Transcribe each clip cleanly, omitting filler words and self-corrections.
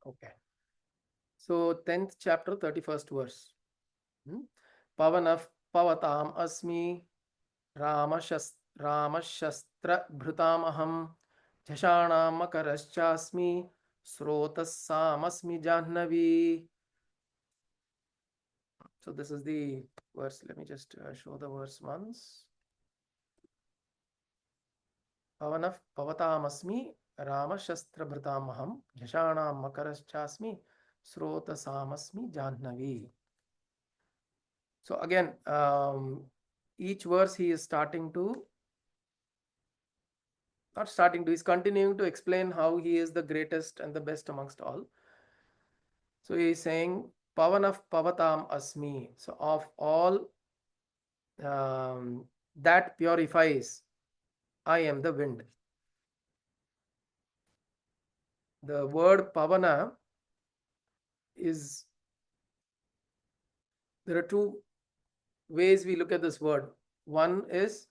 Okay. So 10th chapter, 31st verse. Pavanaf pavatam asmi Ramashastra bhrutamaham Jashanam makaraschasmi Srotasamasmi Jahnavi. So this is the verse. Let me just show the verse once. Pavanaf pavatamasmi Ramashastra bhrutamaham Jashanam makaraschasmi Srotasamasmi Jahnavi. So again, each verse he is he's continuing to explain how he is the greatest and the best amongst all. So he is saying, Pavanaf Pavatam Asmi. So of all that purifies, I am the wind. The word Pavana is, there are two ways we look at this word. One is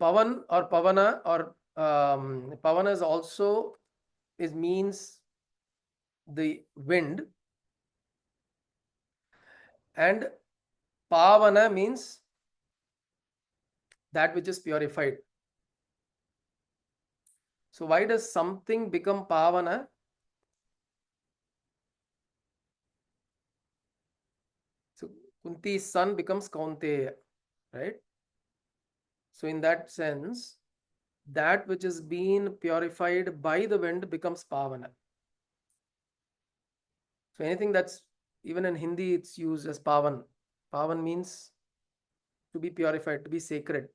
Pavan or Pavana, or Pavana is also means the wind, and Pavana means that which is purified. So why does something become Pavana? So Kunti's son becomes Kaunteya, right? So in that sense, that which is being purified by the wind becomes Pavana. So anything that's, even in Hindi, it's used as Pavan. Pavan means to be purified, to be sacred,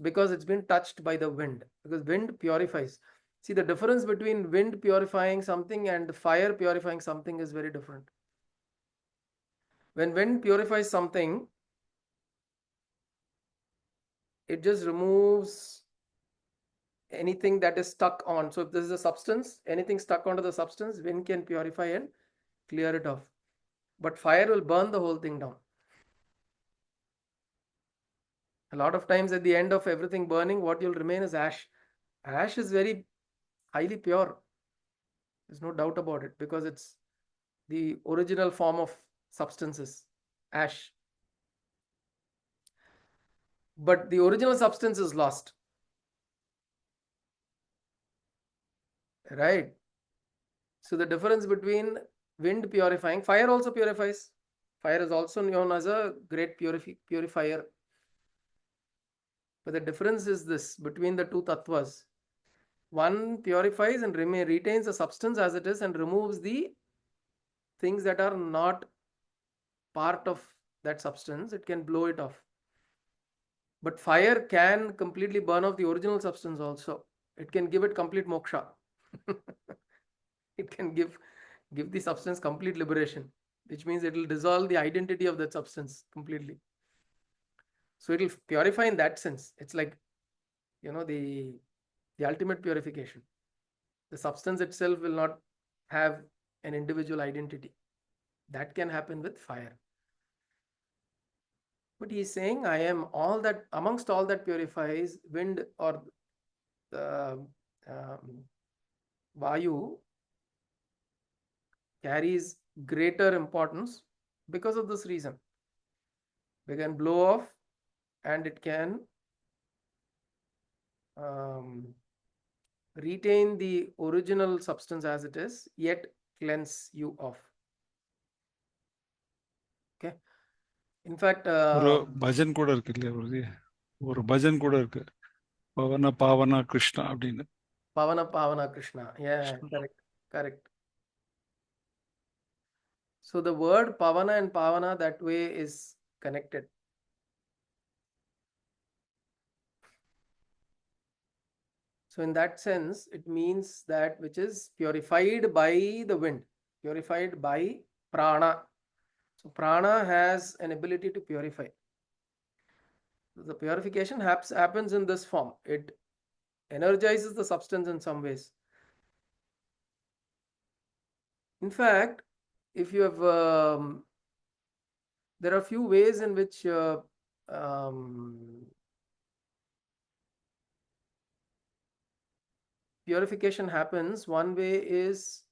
because it's been touched by the wind. Because wind purifies. See, the difference between wind purifying something and fire purifying something is very different. When wind purifies something, it just removes anything that is stuck on. So if this is a substance, anything stuck onto the substance, wind can purify and clear it off. But fire will burn the whole thing down. A lot of times at the end of everything burning, what will remain is ash. Ash is very highly pure. There's no doubt about it, because it's the original form of substances, ash. But the original substance is lost. Right? So the difference between wind purifying, fire also purifies. Fire is also known as a great purifier. But the difference is this between the two tattvas. One purifies and retains the substance as it is and removes the things that are not part of that substance. It can blow it off. But fire can completely burn off the original substance also. It can give it complete moksha. It can give the substance complete liberation, which means it will dissolve the identity of that substance completely. So it will purify in that sense. It's like, the ultimate purification. The substance itself will not have an individual identity. That can happen with fire. But he's saying, I am all that, amongst all that purifies, wind or the Vayu carries greater importance because of this reason. We can blow off, and it can retain the original substance as it is, yet cleanse you off. Okay. In fact, ஒரு பஜன் கூட இருக்கு இல்லையா குருஜி? ஒரு பஜன் கூட இருக்கு, பவன பாவனா கிருஷ்ணா அப்படின்னு. Pavana Pavana Krishna. Yeah, correct. So the word Pavana and Pavana that way is connected. So in that sense, it means that which is purified by the wind, purified by prana. So prana has an ability to purify. The purification happens in this form. It energizes the substance in some ways. In fact, if you have, there are a few ways in which um, purification happens, one way is,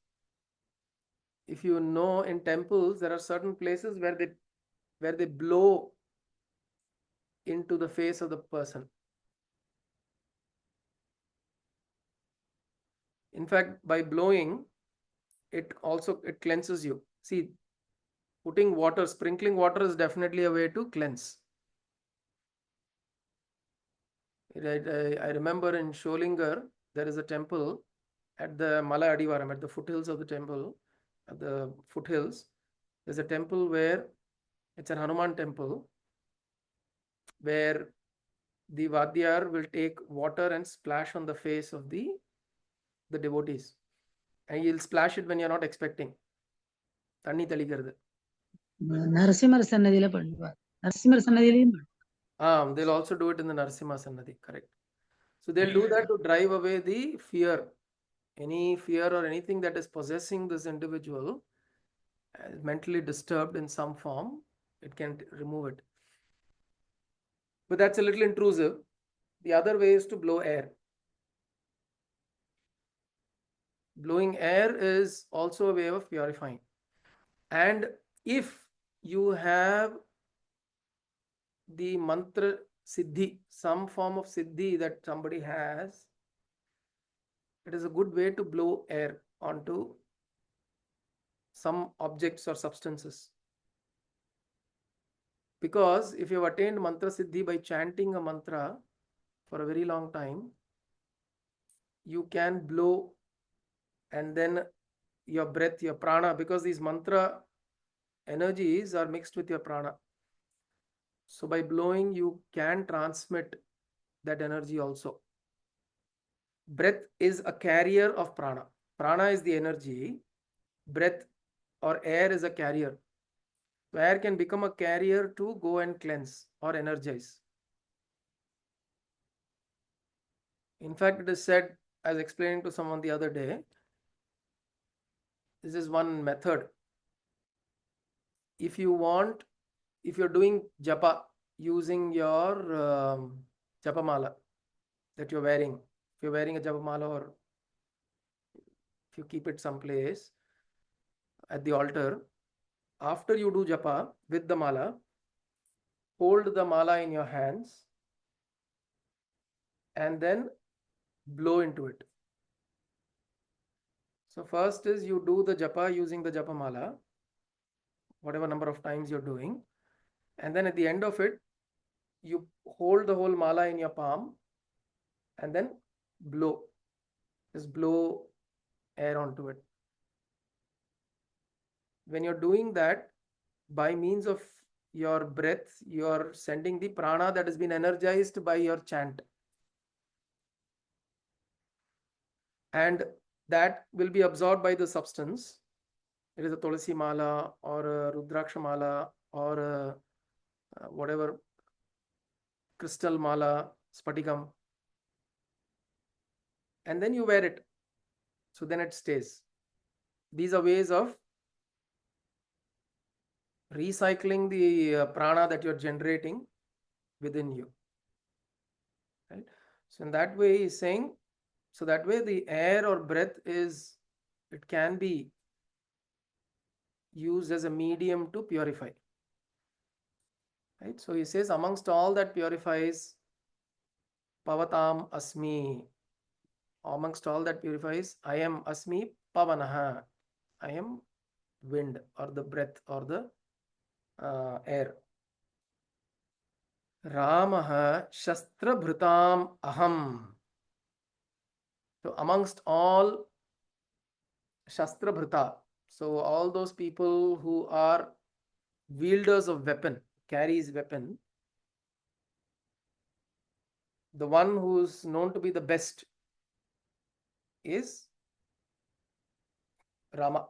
if you know, in temples there are certain places where they blow into the face of the person. In fact, by blowing, it cleanses you. See, putting water, sprinkling water is definitely a way to cleanse. I remember in Sholingar, there is a temple at the Mala Adivaram, at the foothills of the temple, at the foothills. There's a temple where it's an Hanuman temple, where the Vadyar will take water and splash on the face of the devotees. And he'll splash it when you're not expecting. தண்ணி தெளிக்கிறது. நரசிம்மர் சன்னதியில பண்ணுவார். Narasimhar சன்னதியிலையும் They'll also do it in the Narasimha Sannadhi, correct. So they'll do that to drive away the fear. Any fear or anything that is possessing this individual, mentally disturbed in some form, it can remove it. But that's a little intrusive. The other way is to blow air. Blowing air is also a way of purifying. And if you have the mantra siddhi, some form of siddhi that somebody has, it is a good way to blow air onto some objects or substances. Because if you have attained mantra siddhi by chanting a mantra for a very long time, you can blow, and then your breath, your prana, because these mantra energies are mixed with your prana. So by blowing, you can transmit that energy also. Breath is a carrier of prana. Prana is the energy. Breath or air is a carrier. So air can become a carrier to go and cleanse or energize. In fact, it is said, as explaining to someone the other day, this is one method. If you're doing japa using your japa mala that you're wearing, if you're wearing a japa mala, or if you keep it someplace at the altar, after you do japa with the mala, hold the mala in your hands and then blow into it. So first is you do the japa using the japa mala, whatever number of times you're doing, and then at the end of it, you hold the whole mala in your palm and then blow. Just blow air onto it. When you're doing that, by means of your breath, you're sending the prana that has been energized by your chant, and that will be absorbed by the substance. It is a tulasi mala or a rudraksha mala or whatever crystal mala, spatikam, and then you wear it. So then it stays. These are ways of recycling the prana that you're generating within you, right? So in that way he's saying, so that way the air or breath it can be used as a medium to purify, right? So he says, amongst all that purifies, pavatam asmi, amongst all that purifies, I am asmi pavanaha, I am wind or the breath or the air. Ramaha shastrabhrutam aham. So amongst all shastrabhrita, so all those people who are wielders of weapon, carries weapon, the one who's known to be the best is Rama.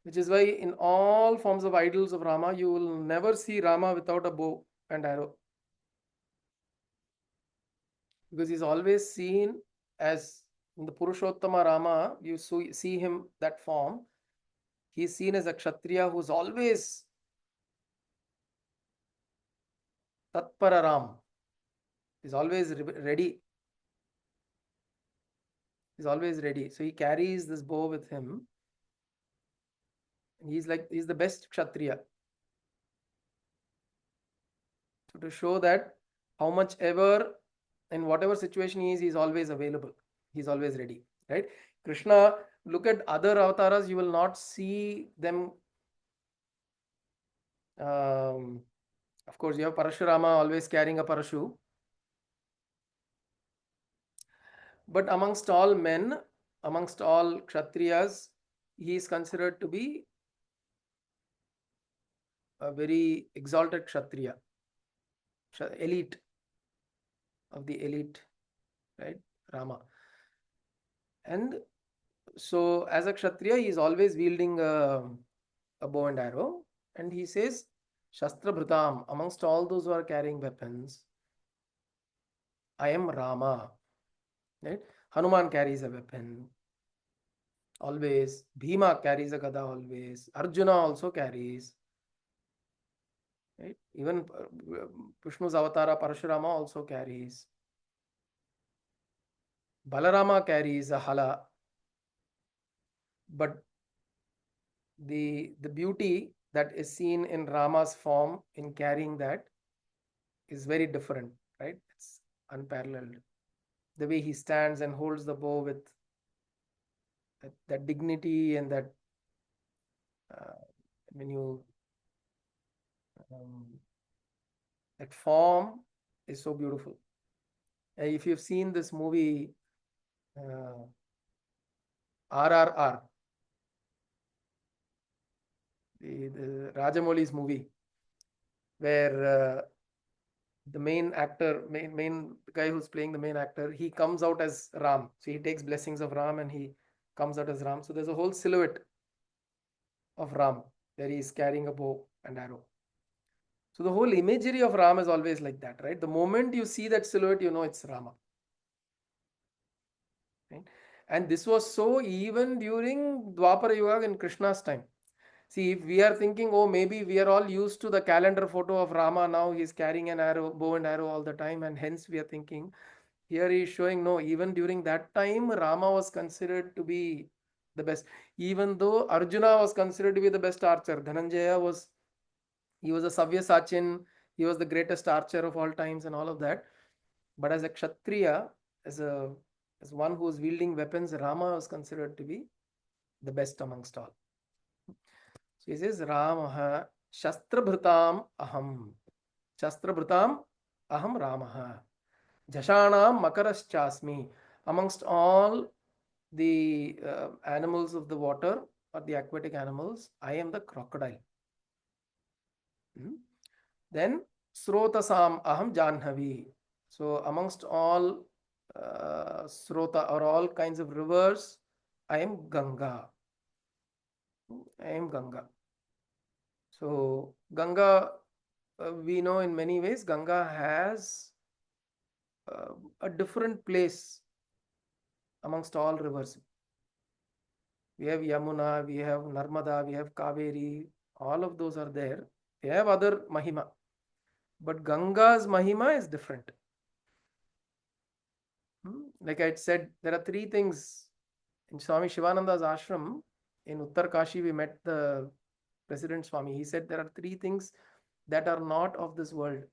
Which is why in all forms of idols of Rama, you will never see Rama without a bow and arrow. Because he's always seen as, in the Purushottama Rama, you see him, that form, he's seen as a Kshatriya who's always Tatpara Ram. He's always ready. He's always ready. So he carries this bow with him. And he's the best Kshatriya. So to show that how much ever, in whatever situation he is, he's always available. He's always ready. Right? Krishna, look at other avatars, you will not see them. Of course, you have Parashurama always carrying a parashu. But amongst all men, amongst all Kshatriyas, he is considered to be a very exalted Kshatriya, elite of the elite, right? Rama. And so, as a Kshatriya, he is always wielding a bow and arrow. And he says, Shastra Bhritam, amongst all those who are carrying weapons, I am Rama. Right? Hanuman carries a weapon always. Bhima carries a gada always. Arjuna also carries. Right? Even Vishnu's avatara Parashurama also carries. Balarama carries a hala. But the beauty that is seen in Rama's form in carrying that is very different, right? It's unparalleled. The way he stands and holds the bow with that dignity and that when you that form is so beautiful. If you've seen this movie RRR, the Rajamouli's movie, where the main actor, main guy who's playing the main actor, he comes out as Ram. So he takes blessings of Ram and he comes out as Ram. So there's a whole silhouette of Ram where he's carrying a bow and arrow. So the whole imagery of Ram is always like that, right? The moment you see that silhouette, you know it's Rama. Right? And this was so even during Dwapara Yuga in Krishna's time. See, if we are thinking, oh, maybe we are all used to the calendar photo of Rama now, he's carrying an arrow, bow and arrow all the time, and hence we are thinking, here he is showing, no, even during that time, Rama was considered to be the best. Even though Arjuna was considered to be the best archer, Dhananjaya was, he was a Savyasachin, he was the greatest archer of all times and all of that. But as a Kshatriya, as one who is wielding weapons, Rama was considered to be the best amongst all. So he says, Ramaha Shastrabhritam Aham. Shastrabhritam Aham Ramaha. Jashanam Makaraschasmi. Amongst all the animals of the water or the aquatic animals, I am the crocodile. Then Srotasam Aham Janhavi. So amongst all Srota or all kinds of rivers, I am Ganga. I am Ganga. So Ganga, we know in many ways, Ganga has a different place amongst all rivers. We have Yamuna, we have Narmada, we have Kaveri, all of those are there. They have other Mahima. But Ganga's Mahima is different. Like I said, there are three things. In Swami Shivananda's ashram in Uttar Kashi, we met the President Swami. He said there are three things that are not of this world.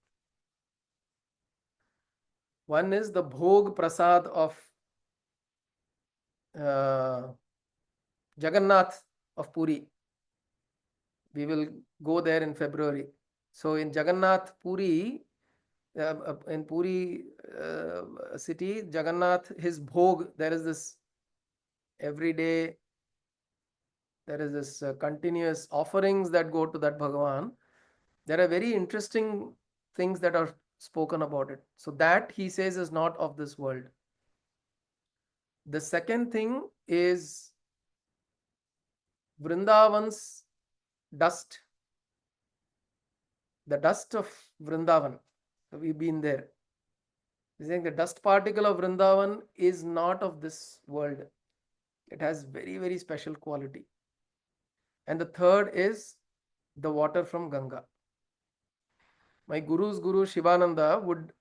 One is the Bhog Prasad of Jagannath of Puri. We will go there in February. So in Jagannath Puri, in Puri city, Jagannath, his Bhog, there is this every day, there is this continuous offerings that go to that Bhagavan. There are very interesting things that are spoken about it. So that he says is not of this world. The second thing is Vrindavan's dust. The dust of Vrindavan. So we've been there. He's saying the dust particle of Vrindavan is not of this world. It has very, very special quality. And the third is the water from Ganga. My Guru's Guru Shivananda would,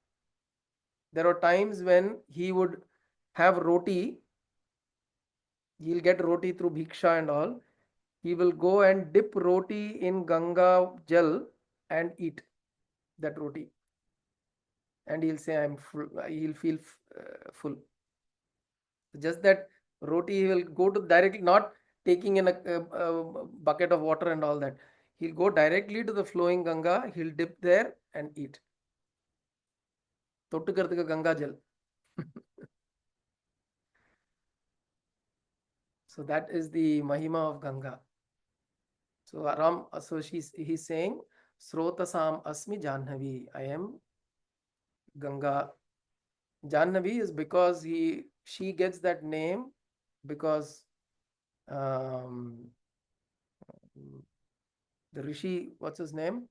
there are times when he would have roti he'll get roti through bhiksha and all. He will go and dip roti in Ganga jal and eat that roti. And he'll say, I'm full. He'll feel full. Just that roti, he will go to directly, not taking in a bucket of water and all that. He'll go directly to the flowing Ganga, he'll dip there and eat. Tottukarthukku Ganga jal. So that is the Mahima of Ganga. So he's saying, Srotasam Asmi Janhavi. I am Ganga. Janhavi is because she gets that name because the Rishi, what's his name?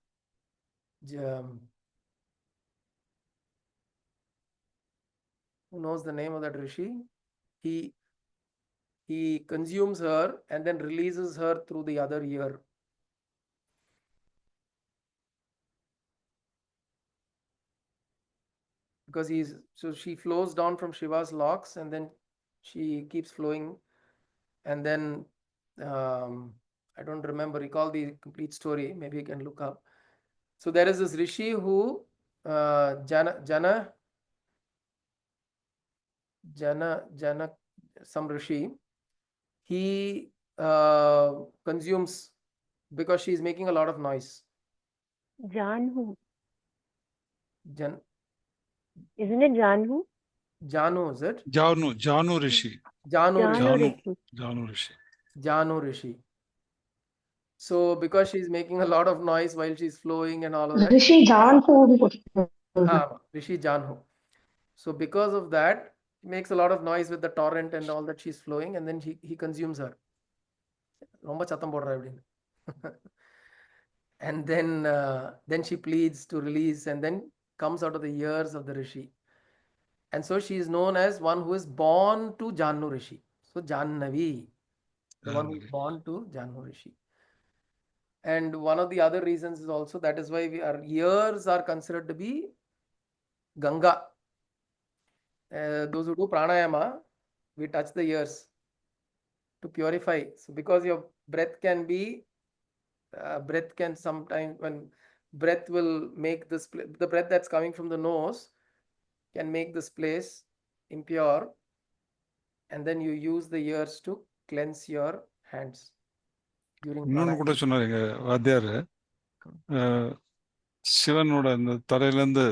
Who knows the name of that Rishi? He consumes her and then releases her through the other ear. Because so she flows down from Shiva's locks and then she keeps flowing. And then I don't recall the complete story. Maybe you can look up. So there is this Rishi who Jana, some Rishi, he consumes because she is making a lot of noise. Janhu. Isn't it Janhu? Janu, is it? Janu Rishi. Janu Rishi. Janu Rishi. So because she's making a lot of noise while she's flowing and all of that. Rishi Janhu. Rishi Janhu. So because of that, he makes a lot of noise with the torrent and all that she's flowing, and then he consumes her. Romba chatham podra appadinu. And then she pleads to release and then comes out of the ears of the Rishi. And so she is known as one who is born to Jannu Rishi. So Jannavi, the one who is born to Jannu Rishi. And one of the other reasons is also that is why our ears are considered to be Ganga. Those who do pranayama, we touch the ears to purify. So because your breath can sometimes, when breath will make this, the breath that's coming from the nose can make this place impure, and then you use the ears to cleanse your hands during இன்னொன்னு கூட சொன்னாரு எங்க வாத்தியாரு, சிவனோட அந்த தலையிலேருந்து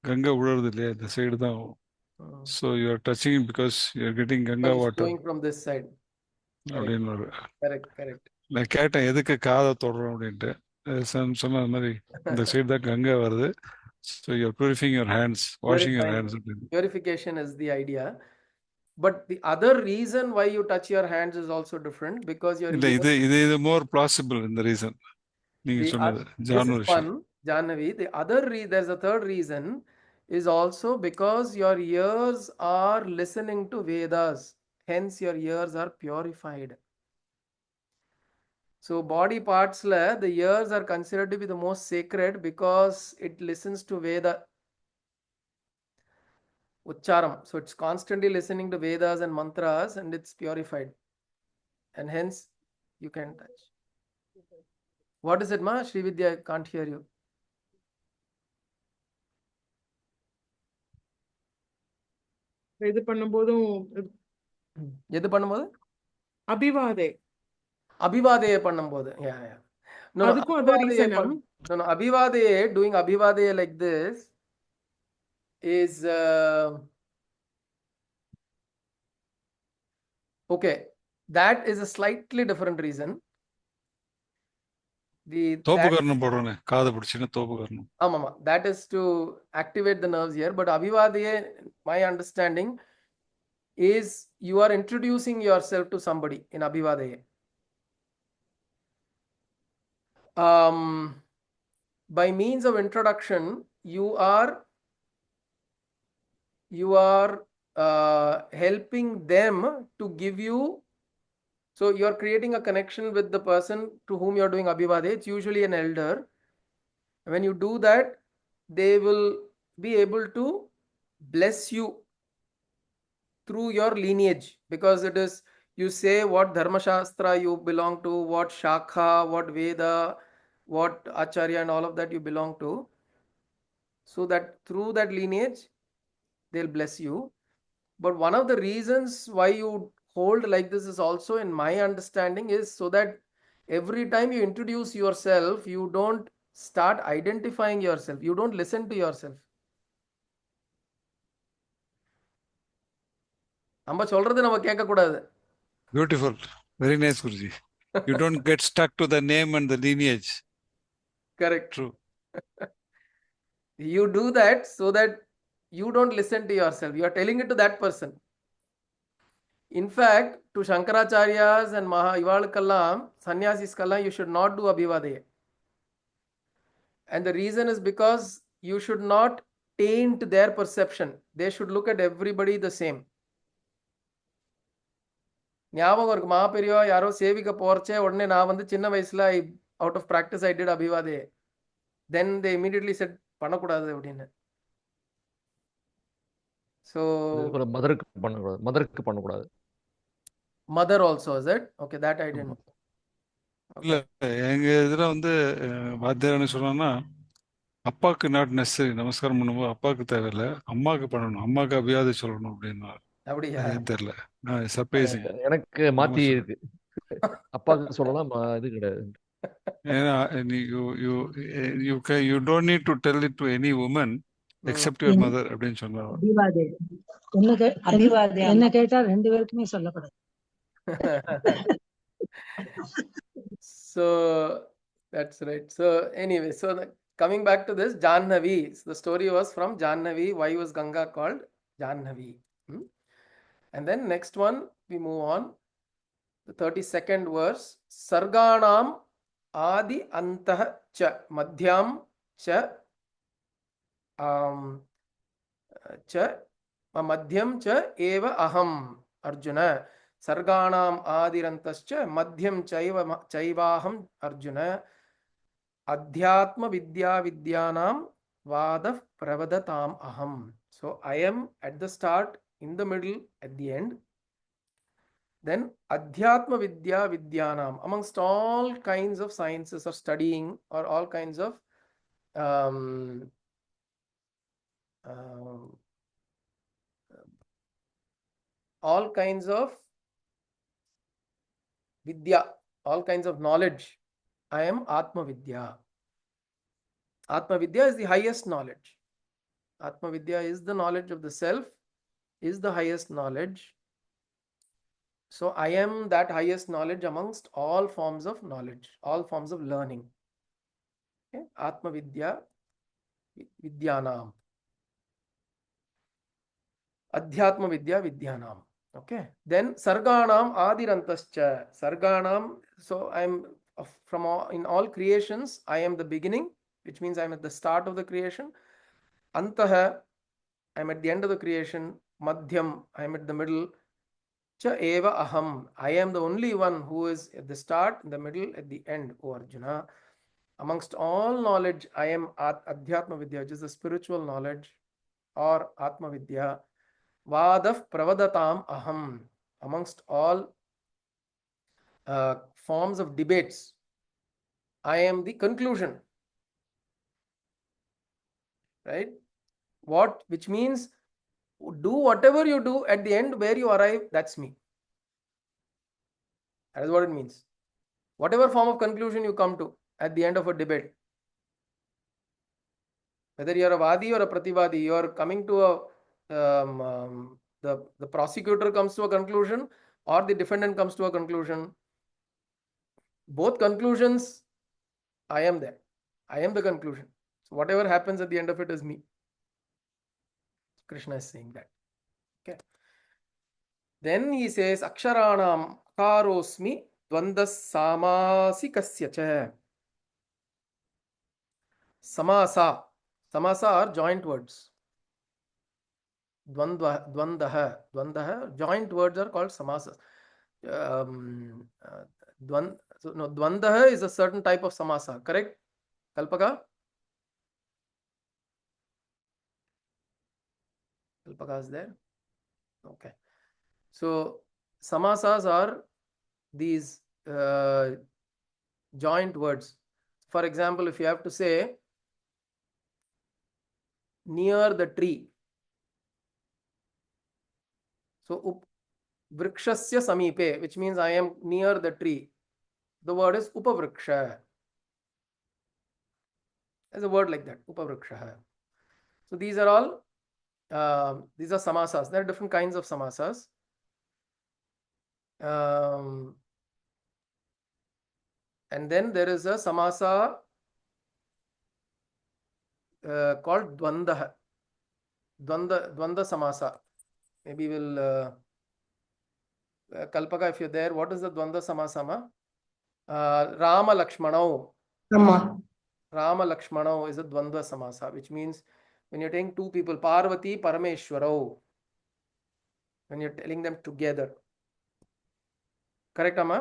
கங்கை விழுறது இல்லையா, இந்த side தான். So you are touching because you are getting Ganga water. Flowing from this side. அப்படின்னு Correct. நான் கேட்டேன் எதுக்கு காதை தொடரும் அப்படின்ட்டு. சொன்ன மாதிரி இந்த சைடு தான் கங்கை வருது. So you are purifying your hands, washing your hands. Purification is the idea. But the other reason why you touch your hands is also different because your இது more plausible in the reason. நீங்க சொன்னது Janu Rishi. Jannavi. There's a third reason is also because your ears are listening to Vedas. Hence your ears are purified. So body parts the ears are considered to be the most sacred because it listens to Veda Ucharam. So it's constantly listening to Vedas and mantras and it's purified. And hence you can touch. What is it, Ma? Srividya, I can't hear you. இது பண்ணும்போதும் எது பண்ணும்போது அபிவாதே பண்ணும்போது அதுக்கும் அத ரீசனா? No, doing abhivade like this is okay. That is a slightly different reason. தோப்புகரணம் போடுறோனே, காதை பிடிச்சினா தோப்புகரணம். ஆமாமா, that is to activate the nerves here. But abhivade, my understanding is you are introducing yourself to somebody in abhivade. By means of introduction, you are helping them to give you. So you are creating a connection with the person to whom you are doing abhivade. It's usually an elder. When you do that, they will be able to bless you through your lineage, because it is You say what Dharma Shastra you belong to, what Shakha, what Veda, what Acharya and all of that you belong to, so that through that lineage they'll bless you. But one of the reasons why you hold like this is also, in my understanding, is so that every time you introduce yourself, you don't start identifying yourself, you don't listen to yourself. நம்ம சொல்றது நம்ம கேட்க கூடாது. Beautiful. Very nice, Guruji. You don't get stuck to the name and the lineage. Correct. True. You do that so that you don't listen to yourself, you are telling it to that person. In fact, to Shankaracharyas and Ivalkallam, Sannyasis you should not do Abhivadaya. And the reason is because you should not taint their perception. They should look at everybody the same. ஞாபகம் இருக்கு, மாபெரியவா யாரோ சேவிக்க போறச்சே உடனே நான் வந்து சின்ன வயசுல out of practice I did அபிவாதே. தென் தே இமிடியட்லி செட் பண்ணக்கூடாது அப்படின்னு. ஸோ மதருக்கு பண்ணக்கூடாது. Mother also is it? Okay, that I didn't. இல்ல எங்க இதுல வந்து வாத்தியார் சொன்னா, அப்பாவுக்கு நாட் நெசசரி நமஸ்காரம் பண்ணும்போது அப்பாவுக்கு தேவையில்லை, அம்மாவுக்கு பண்ணணும், அம்மாவுக்கு அபிவாதி சொல்லணும் அப்படின்னா. அப்படியா? தெரியல, சர்ப்ரைசிங். எனக்கு மாத்தி இருக்கு, அப்பாவுக்கு சொல்லலாம், இது கிடையாது. You don't need to tell it to any woman except your mother அப்படின்னு சொன்னாங்க. என்ன கேட்டா ரெண்டு பேருக்குமே சொல்லக்கூடாது. So that's right. So anyway, so coming back to this Janhavi, so the story was from Janhavi. Why was Ganga called Janhavi? And then next one we move on, the 32nd verse. Sarganam adi antah cha madhyam cha cha madhyam cha eva aham. Arjuna, Sarganam adirantascha madhyam chaivaham. Arjuna, Adhyatma vidya vidyanam vadav pravadatam aham. So I am at the start, in the middle, at the end. Then Adhyatma vidya vidyanam, amongst all kinds of sciences or studying or all kinds of all kinds of vidya, all kinds of knowledge, I am Atma Vidya. Atma Vidya is the highest knowledge. Atma Vidya is the knowledge of the self, is the highest knowledge. So I am that highest knowledge amongst all forms of knowledge, all forms of learning. Okay? Atma Vidya Vidyanam. Adhyatma Vidya Vidyanam. Okay. Then Sarganam Adirantascha. Sarganam, so I am from all, in all creations, I am the beginning, which means I am at the start of the creation. Antaha, I am at the end of the creation. Madhyam, I am at the middle. Cha eva aham, I am the only one who is at the start, in the middle, at the end, O Arjuna. Amongst all knowledge, I am Adhyatma Vidya, which is the spiritual knowledge, or Atma Vidya. Vadav pravadatam aham, amongst all forms of debates, I am the conclusion. Right? Which means do whatever you do, at the end where you arrive, that's me. That is what it means. Whatever form of conclusion you come to at the end of a debate, whether you are a Vadi or a Prativadi, you are coming to a the prosecutor comes to a conclusion or the defendant comes to a conclusion. Both conclusions, I am there. I am the conclusion. So whatever happens at the end of it is me. Krishna is saying that. Okay. Then he says, Aksharanam akarosmi dvandas samasikasya cha. Samasa. Samasa are joint words. Dvandaha. Joint words are called samasas. Dvandaha is a certain type of samasa, correct? Kalpaka? Kalpaka is there? Okay. So samasas are these joint words. For example, if you have to say near the tree, so vrikshasya samipe, which means I am near the tree. The word is upavriksha. There's a word like that, upavriksha. So these are all these are samasas. There are different kinds of samasas. And then there is a samasa called dvanda samasa. Maybe we'll Kalpaka, if you're there, what is the dvanda samasama? Rama Lakshmanau. Rama Lakshmanau is a dvanda samasa, which means when you're taking two people, Parvati Parameshwarau, when you're telling them together. Correct, Amma?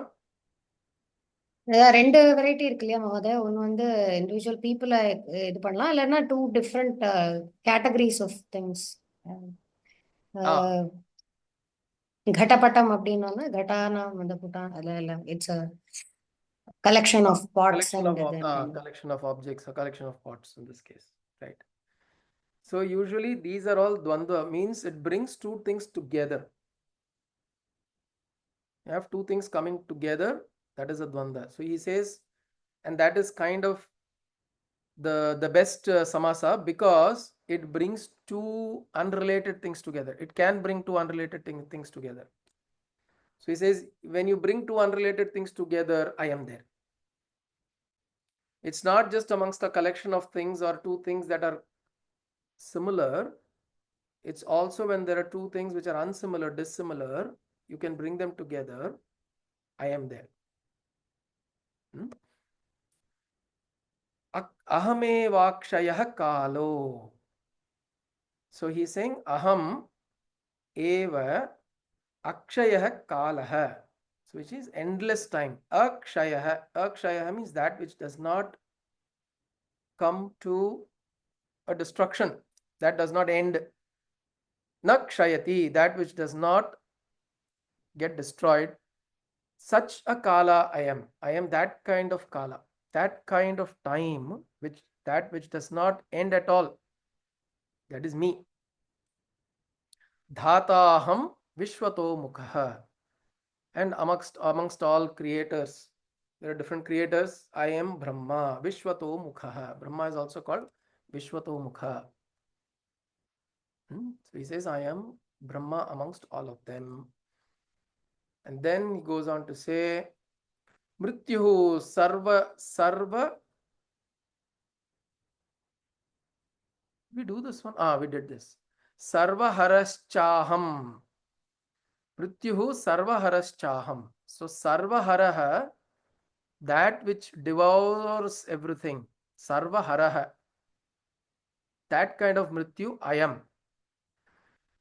ரெண்டு variety இருக்கு இல்லையா மகோதய? ஒன்று வந்து individual பீப்புளை இது பண்ணலாம், இல்லைன்னா two different categories of things. घटपटम அப்படின்னா घटाना வந்து புட்டா அல்ல இல்ல it's a collection of pots collection of objects, a collection of pots in this case, right? So usually these are all dvandva, means it brings two things together. You have two things coming together, that is a dvanda. So he says, and that is kind of the best samasa, because it brings two unrelated things together. It can bring two unrelated things together. So he says, when you bring two unrelated things together, I am there. It's not just amongst a collection of things or two things that are similar. It's also when there are two things which are unsimilar, dissimilar, you can bring them together. I am there. Ahamevakshayah kalo. So he's saying aham eva akshayah kalah, so which is endless time. Akshayah means that which does not come to a destruction, that does not end. Nakshayati, that which does not get destroyed. Such a kala I am. I am that kind of kala, that kind of time, which does not end at all. That is me. Dhataham vishwato mukha. And amongst all creators, there are different creators. I am Brahma, vishwato mukha. Brahma is also called vishwato mukha. So he says, I am Brahma amongst all of them. And then he goes on to say, Mrityuhu sarva. We do this one? We did this. Sarva haraschaham. Mrityuhu sarva haraschaham. So sarva haraha, that which devours everything. Sarva haraha. That kind of mrityu I am.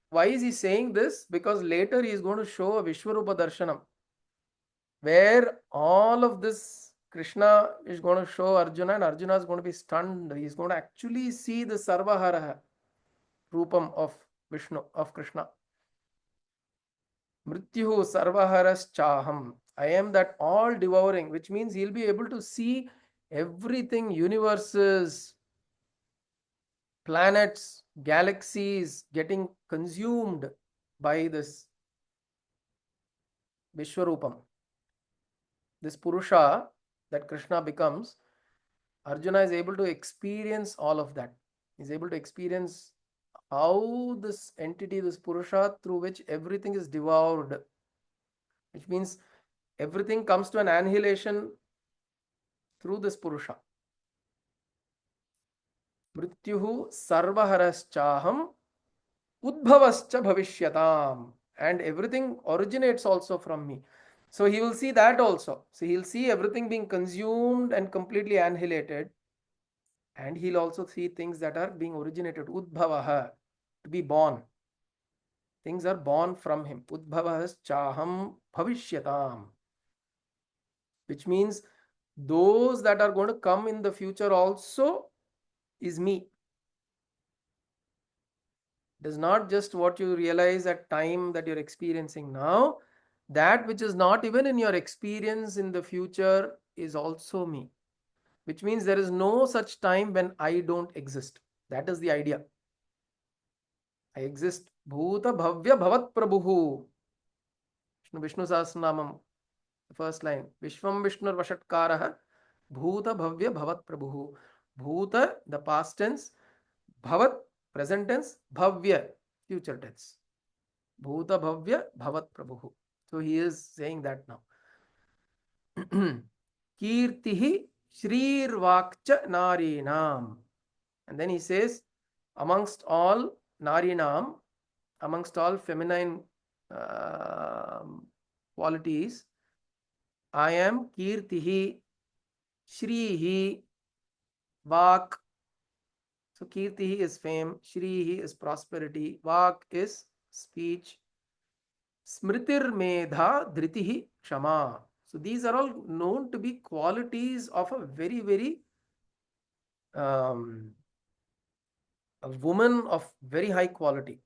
Why is he saying this? Because later he is going to show a Vishwarupa Darshanam, where all of this Krishna is going to show Arjuna, and Arjuna is going to be stunned. He is going to actually see the Sarvaharaha Rupam of Vishnu, of Krishna. Mrityuhu sarvaharaschaham. I am that all devouring, which means he'll be able to see everything, universes, planets, galaxies getting consumed by this Vishwarupam. This Purusha that Krishna becomes, Arjuna is able to experience all of that. He's able to experience how this entity, this Purusha, through which everything is devoured, which means everything comes to an annihilation through this Purusha. Mrityuhu sarvaharaschaham udbhavascha bhavishyatam. And everything originates also from me. So he will see that also. So he'll see everything being consumed and completely annihilated. And he'll also see things that are being originated. Udbhavaha, to be born. Things are born from him. Udbhavaschaham bhavishyatam. Which means those that are going to come in the future also is me. It is not just what you realize at time that you're experiencing now. that which is not even in your experience in the future is also me. Which means there is no such time when I don't exist. That is the idea. I exist. Bhuta bhavya bhavat prabhuhu. Vishnu Sahasranamam, the first line. Vishwam Vishnur Vashatkaraha. Bhuta bhavya bhavat prabhuhu. Bhuta, the past tense. Bhavat, present tense. Bhavya, future tense. Bhuta bhavya bhavat prabhuhu. So he is saying that now. Kirtihi Shrirvakcha Narinam. And then he says, amongst all Narinam, amongst all feminine qualities, I am Kirtihi, Shrihi, Vak. So Kirtihi is fame, Shrihi is prosperity, Vak is speech, Smritir Medha, Dhritihi, Kshama. So these are all known to be qualities of a very, very a woman of very high quality.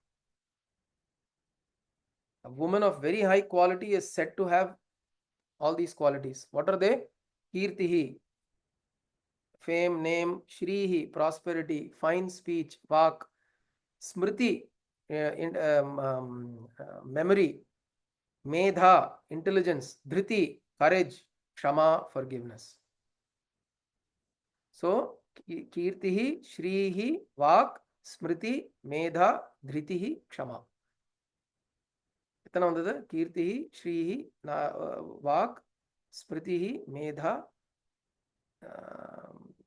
A woman of very high quality is said to have all these qualities. What are they? Kirtihi, fame, name; Shrihi, prosperity; fine speech; Vak; Smriti, memory; Medha, intelligence; Dhriti, courage; Kshama, forgiveness. So, Kirtihi, Shrihi, Vak, Smriti, Medha, Dhritihi, Kshama. कितना वंदते? कीर्तिः, श्रीः, वाक्, स्मृतिः, मेधा,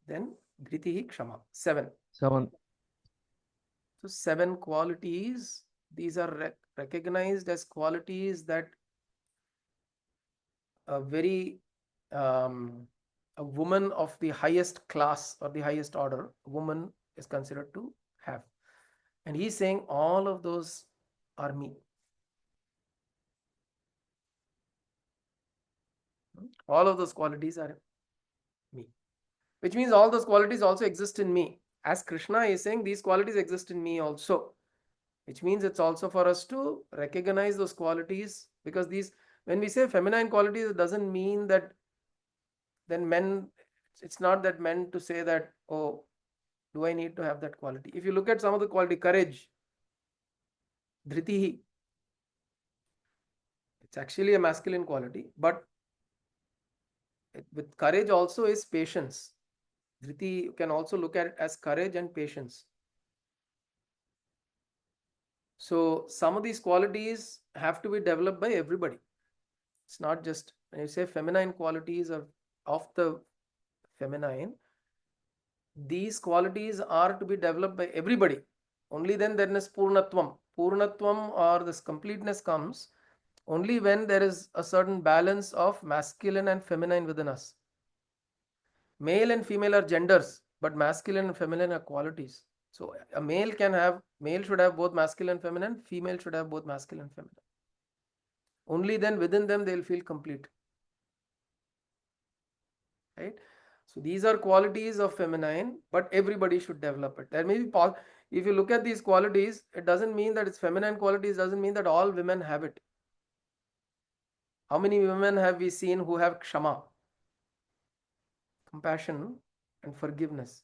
then dhritiः, kshama. 7. 7. So 7 qualities. These are recognized as qualities that a woman of the highest class or the highest order, woman is considered to have. And he's saying all of those are me. All of those qualities are me. Which means all those qualities also exist in me. As Krishna is saying, these qualities exist in me also. Which means it's also for us to recognize those qualities, because these, when we say feminine qualities, it doesn't mean that then men, it's not that men to say that, oh, do I need to have that quality? If you look at some of the quality, courage, dhritihi, it's actually a masculine quality, but with courage also is patience. Dhriti, you can also look at it as courage and patience. So some of these qualities have to be developed by everybody. It's not just, when you say feminine qualities of the feminine, these qualities are to be developed by everybody. Only then there is Purnatvam. Purnatvam, or this completeness, comes only when there is a certain balance of masculine and feminine within us. Male and female are genders, but masculine and feminine are qualities. So a male should have both masculine and feminine, female should have both masculine and feminine. Only then within them they will feel complete. Right? So these are qualities of feminine, but everybody should develop it. There may be, if you look at these qualities, it doesn't mean that it's feminine qualities, doesn't mean that all women have it. How many women have we seen who have kshama, compassion and forgiveness?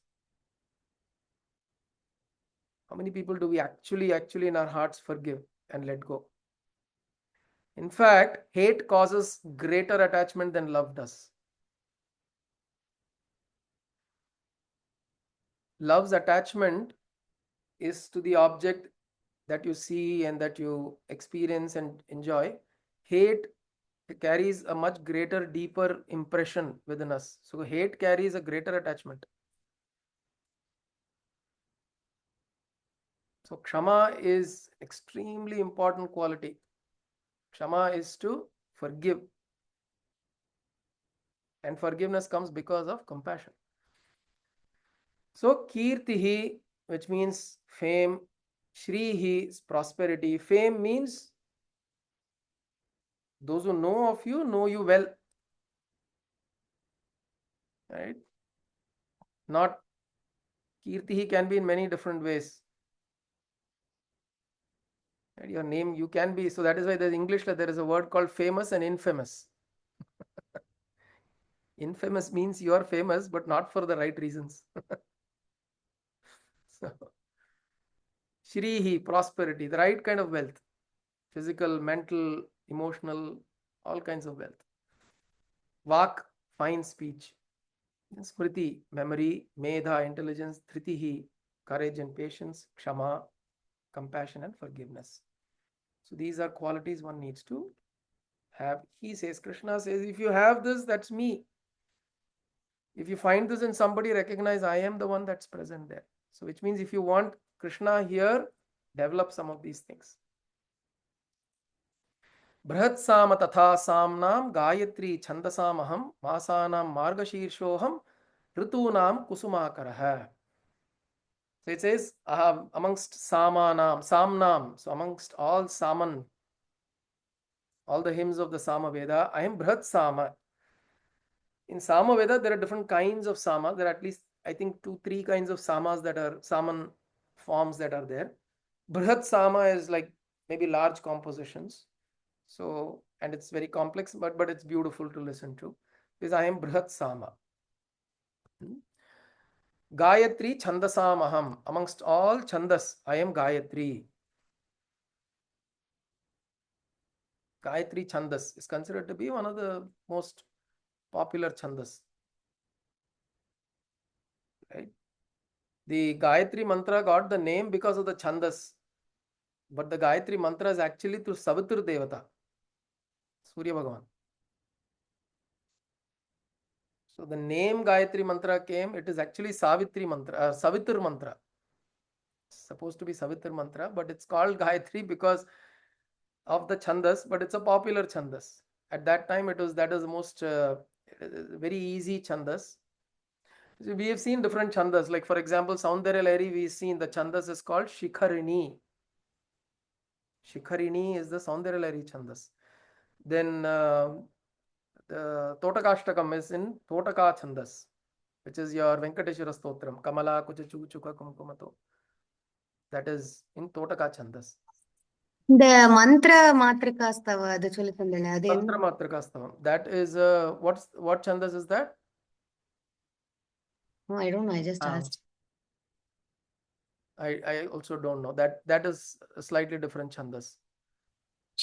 How many people do we actually in our hearts forgive and let go? In fact, hate causes greater attachment than love does. Love's attachment is to the object that you see and that you experience and enjoy. Hate carries a much greater, deeper impression within us. So hate carries a greater attachment. So kshama is extremely important quality. Kshama is to forgive. And forgiveness comes because of compassion. So kirtihi, which means fame, shrihi is prosperity. Fame means those who know you well. Right? Not, kirtihi can be in many different ways. Right? Your name, you can be, so that is why there's English, there is a word called famous and infamous. Infamous means you are famous, but not for the right reasons. So, Shrihi, prosperity, the right kind of wealth, physical, mental, emotional, all kinds of wealth. Vak, fine speech. Smriti, memory. Medha, intelligence. Thritihi, courage and patience. Kshama, compassion and forgiveness. So these are qualities one needs to have. He says, Krishna says, if you have this, that's me. If you find this in somebody, recognize I am the one that's present there. So which means if you want Krishna here, develop some of these things. Brahatsama tatha samnam Gayatri chandasamaham masanam margashirshoham ritunam kusumakaraha. So it says amongst samnam, so amongst all saman, all the hymns of the Samaveda, I am Brahatsama. In Samaveda, there are different kinds of samas. There are at least, I think, 2-3 kinds of samas that are saman forms that are there. Brihat sama is like maybe large compositions. So, and it's very complex, but it's beautiful to listen to. Because I am Brihat sama. Gayatri chandasamaham. Amongst all chandas, I am Gayatri. Gayatri chandas is considered to be one of the most popular chandas. Right? The Gayatri mantra got the name because of the chandas. But the Gayatri mantra is actually through Savitur Devata, Surya Bhagavan. So the name Gayatri mantra came, it is actually Savitri mantra, Savitur mantra. It's supposed to be Savitur mantra, but it's called Gayatri because of the chandas, but it's a popular chandas. At that time, that was the most very easy chandas. So we have seen different chandas, like for example, Saundarya Lahari, we've seen the chandas is called Shikharini. Shikharini is the Saundarya Lahari chandas. Then the Totakashtakam is in Totaka chandas, which is your Venkateshwara Stotram, Kamala Kucha Chuka Kumkumato. That is in Totaka chandas. இந்த மந்திர மாத்திரிகாஸ்தவ அது சொல்லி தந்தேன் அது என்ன? Mantra Matrikastavam. That is what chandas is that? No, I don't know. I just asked. I also don't know. That is a slightly different chandas.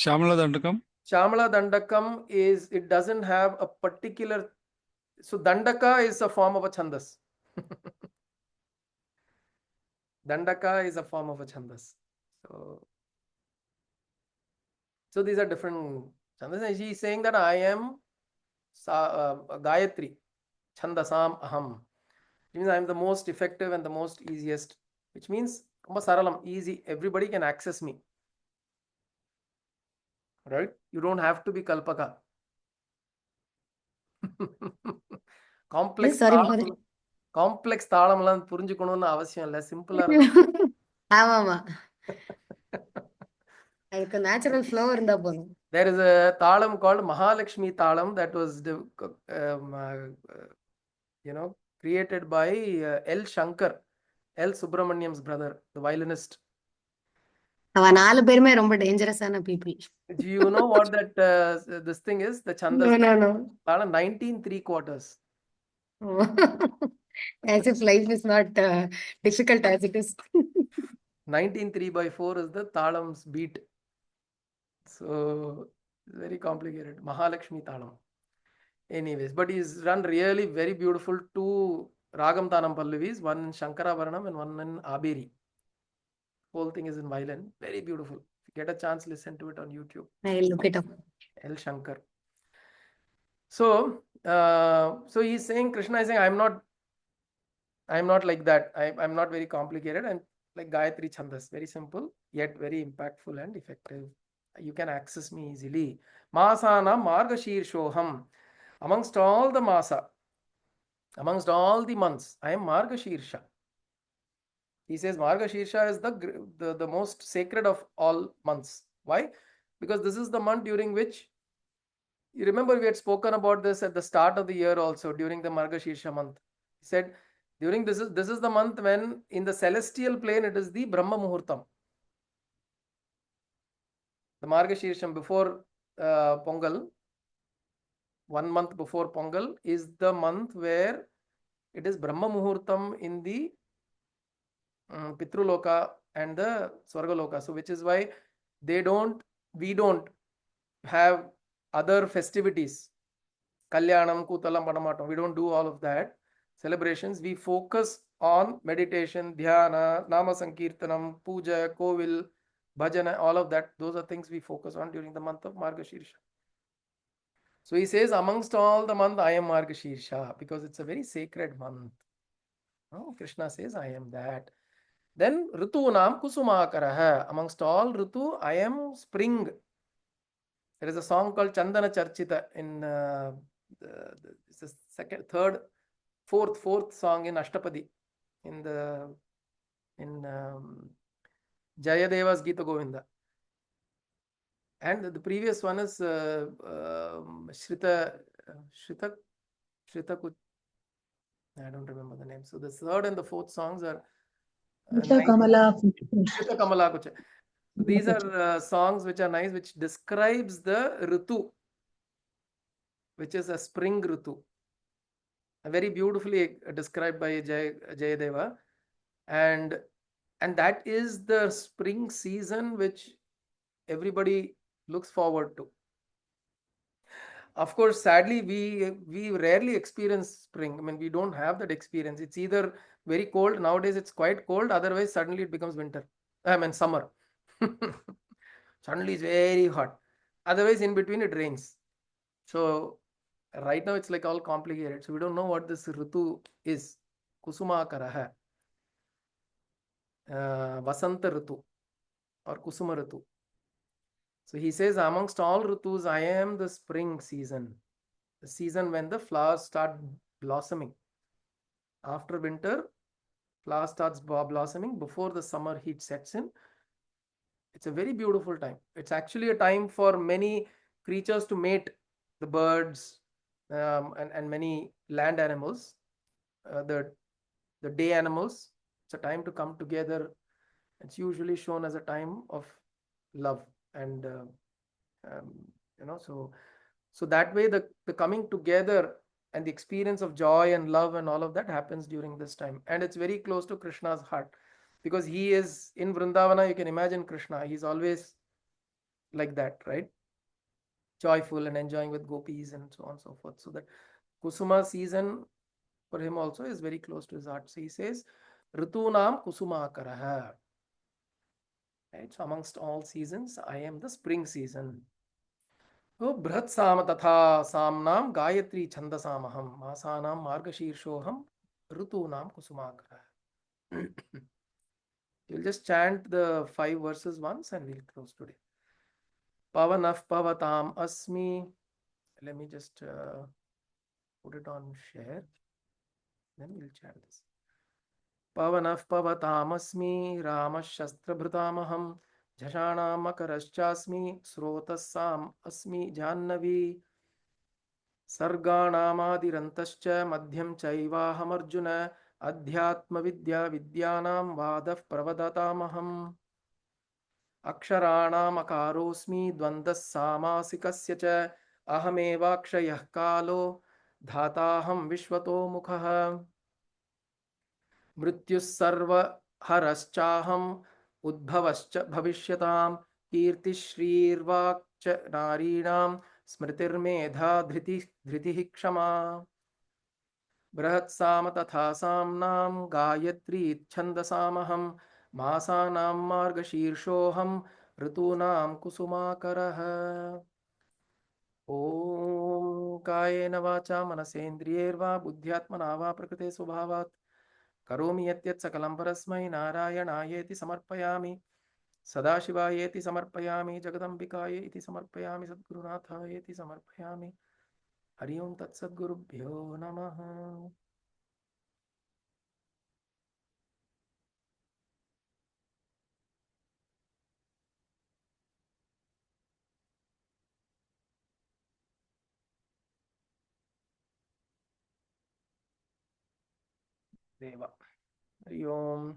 Shamala Dandakam? Shamala Dandakam is, it doesn't have a particular, so Dandaka is a form of a chandas. Dandaka is a form of a chandas. So these are different chandas. And she is saying that I am Gayatri, Chandasam Aham. Which means I am the most effective and the most easiest. Which means saralam, easy. Everybody can access me. Right? You don't have to be Kalpaka. Complex தாளம்லாம் புரிஞ்சுக்கணும்னு அவசியம் இல்லை, சிம்பிளா இருக்கும். ஆமாமா, அதுக்கு natural flow இருந்தா போதும். There is a தாளம் called Mahalakshmi தாளம் that was created by L. Shankar, L. Subramaniam's brother, the violinist. அவ 4 பேருமே ரொம்ப டேஞ்சரஸான people. Do you know what that this thing is? The chandas. No. தாளம் 19 3/4. As if life is not difficult as it is. 19 3/4 is the talam's beat. So very complicated. Mahalakshmi talam. Anyways, but he's run really very beautiful 2 Ragam Tanam Pallavis, one in Shankara Varanam and one in Aberi. Whole thing is in violin. Very beautiful. If you get a chance, listen to it on YouTube. I'll look it up. L. Shankar. So he's saying, Krishna is saying, I'm not like that. I'm not very complicated. And like Gayatri Chandas, very simple, yet very impactful and effective. You can access me easily. Masana Margashirshoham. Amongst all the masa, amongst all the months, I am Margashirsha. He says Margashirsha is the most sacred of all months. Why? Because this is the month during which, you remember we had spoken about this at the start of the year also, during the Margashirsha month. He said, during this is the month when in the celestial plane it is the Brahma Muhurtam. the Margashirsham before Pongal, 1 month before Pongal, is the month where it is Brahma Muhurtam in the Pitruloka and the Swargaloka. So, which is why we don't have other festivities. Kalyanam, Kutalam, Panamatam. We don't do all of that. Celebrations. We focus on meditation, dhyana, nama sankirtanam, puja, kovil, bhajana, all of that. Those are things we focus on during the month of Margashirsha. So he says, amongst all the month, I am Margashirsha, because it's a very sacred month. Oh, Krishna says, I am that. Then Ritunam Kusumakaraha. Amongst all Ritu, I am spring. There is a song called Chandana Charchita in it's the second, third, fourth song in Ashtapadi in Jayadeva's Gita Govinda. And the previous one is Shrita Kuch. I don't remember the name. So the third and the fourth songs are nice. Kamala. Shrita Kamala Kucha. These are songs which are nice, which describes the Ritu, which is a spring Ritu. Very beautifully described by Jayadeva. And that is the spring season which everybody looks forward to. Of course, sadly, we rarely experience spring. I mean, we don't have that experience. It's either very cold. Nowadays, it's quite cold. Otherwise, suddenly it becomes winter. I mean, summer. Suddenly, it's very hot. Otherwise, in between, it rains. So, right now, it's like all complicated. So, we don't know what this Ritu is. Kusuma Karaha. Vasanta Ritu or Kusuma Ritu. So he says, amongst all Ritus, I am the spring season, the season when the flowers start blossoming. After winter, flowers starts blossoming before the summer heat sets in. It's a very beautiful time. It's actually a time for many creatures to mate, the birds and many land animals, the day animals. It's a time to come together. It's usually shown as a time of love and so that way the coming together and the experience of joy and love and all of that happens during this time. And it's very close to Krishna's heart, because he is in Vrindavana. You can imagine Krishna, he's always like that, right? Joyful and enjoying with gopis and so on and so forth. So that Kusuma season for him also is very close to his heart. So he says, Ritunam Kusumakaraha. Right? So amongst all seasons, I am the spring season. Oh, Brat Sama Tatha Samnam Gayatri Chandasamaham Masanam Margashirshoham Rutunam Kusumakara. You'll just chant the 5 verses once and we'll close today. Pavanaf Pavatam Asmi. Let me just put it on share. Then we'll chant this. Pavanaf Pavatam Asmi Ramashastra Bhrutamaham Jashana Makarashchasmi Srotasam Asmi Jannavi सर्गाणामादिरन्तश्च मध्यं चैवाहमर्जुन अध्यात्मविद्या विद्यानां वादः प्रवदतामहम् अक्षराणामकारोऽस्मि द्वन्द्वः सामासिकस्य च अहमेवाक्षयः कालो धाताहं विश्वतो मुखः मृत्युः सर्वहरश्चाहम् उद्भवश्च भविष्यतां कीर्तिश्रीर्वाक् च नारीणां स्मृतिर्मेधा धृतिः क्षमा बृहत्साम तथा साम्नां गायत्री छन्दसामहं मासानां मार्गशीर्षोऽहं ऋतूनां कुसुमाकरः ॐ कायेन वाचा मनसेन्द्रियैर्वा बुद्ध्यात्मना वा प्रकृते स्वभावात् करोमि यत् सकलं परस्मै नारायणायेति समर्पयामि सदाशिवायेति समर्पयामि जगदम्बिकायै इति समर्पयामि सद्गुरुनाथायेति समर्पयामि हरि ओं तत्सद्गुरुभ्यो नमः देवा हरि ओं